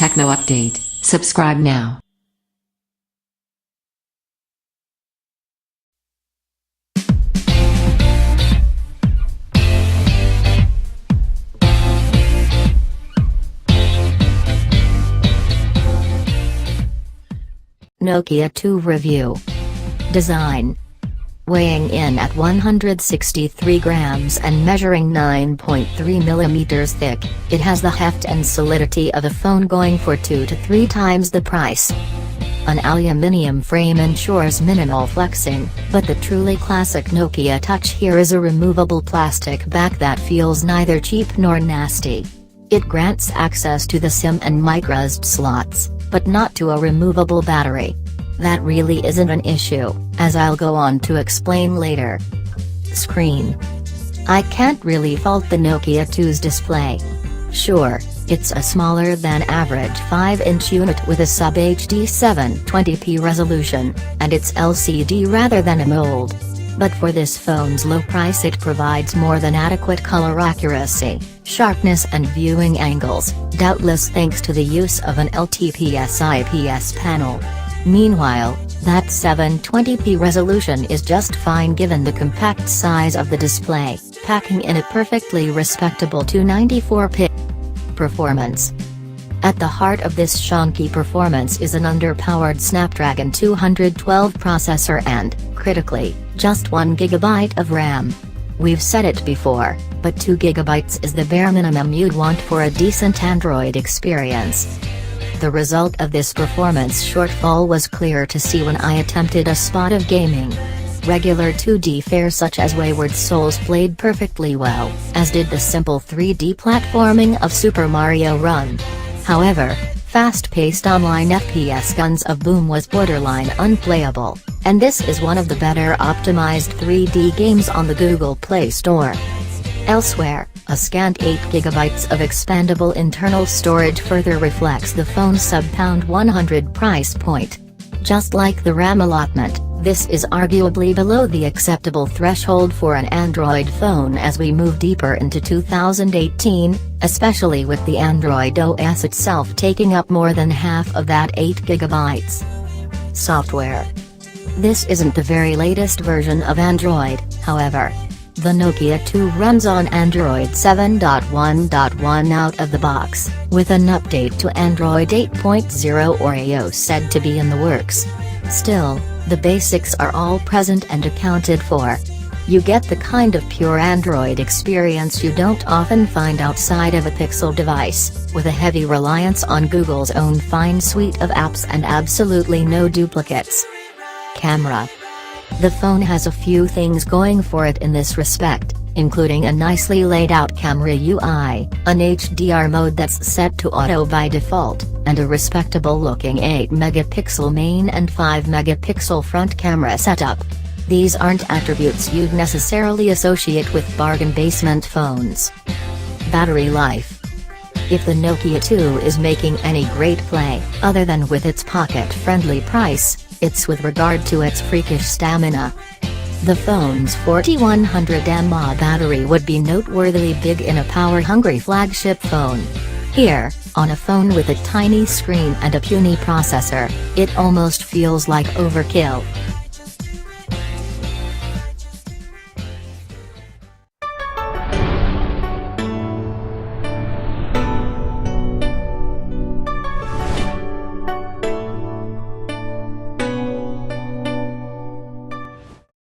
Techno update. Subscribe now. Nokia 2 review. Design. Weighing in at 163 grams and measuring 9.3 millimeters thick, it has the heft and solidity of a phone, going for 2 to 3 times the price. An aluminium frame ensures minimal flexing, but the truly classic Nokia Touch here is a removable plastic back that feels neither cheap nor nasty. It grants access to the SIM and microSD slots, but not to a removable battery. That really isn't an issue, as I'll go on to explain later. Screen. I can't really fault the Nokia 2's display. Sure, it's a smaller than average 5-inch unit with a sub-HD 720p resolution, and it's LCD rather than AMOLED. But for this phone's low price, it provides more than adequate color accuracy, sharpness and viewing angles, doubtless thanks to the use of an LTPS IPS panel. Meanwhile, that 720p resolution is just fine given the compact size of the display, packing in a perfectly respectable 294p. Performance. At the heart of this chunky performance is an underpowered Snapdragon 212 processor and, critically, just 1 GB of RAM. We've said it before, but 2 GB is the bare minimum you'd want for a decent Android experience. The result of this performance shortfall was clear to see when I attempted a spot of gaming. Regular 2D fare such as Wayward Souls played perfectly well, as did the simple 3D platforming of Super Mario Run. However, fast-paced online FPS Guns of Boom was borderline unplayable, and this is one of the better optimized 3D games on the Google Play Store. Elsewhere, a scant 8 GB of expandable internal storage further reflects the phone's sub-£100 price point. Just like the RAM allotment, this is arguably below the acceptable threshold for an Android phone as we move deeper into 2018, especially with the Android OS itself taking up more than half of that 8 GB. Software. This isn't the very latest version of Android, however. The Nokia 2 runs on Android 7.1.1 out of the box, with an update to Android 8.0 Oreo said to be in the works. Still, the basics are all present and accounted for. You get the kind of pure Android experience you don't often find outside of a Pixel device, with a heavy reliance on Google's own fine suite of apps and absolutely no duplicates. Camera. The phone has a few things going for it in this respect, including a nicely laid out camera UI, an HDR mode that's set to auto by default, and a respectable looking 8-megapixel main and 5-megapixel front camera setup. These aren't attributes you'd necessarily associate with bargain basement phones. Battery life. If the Nokia 2 is making any great play, other than with its pocket-friendly price, it's with regard to its freakish stamina. The phone's 4100 mAh battery would be noteworthily big in a power-hungry flagship phone. Here, on a phone with a tiny screen and a puny processor, it almost feels like overkill.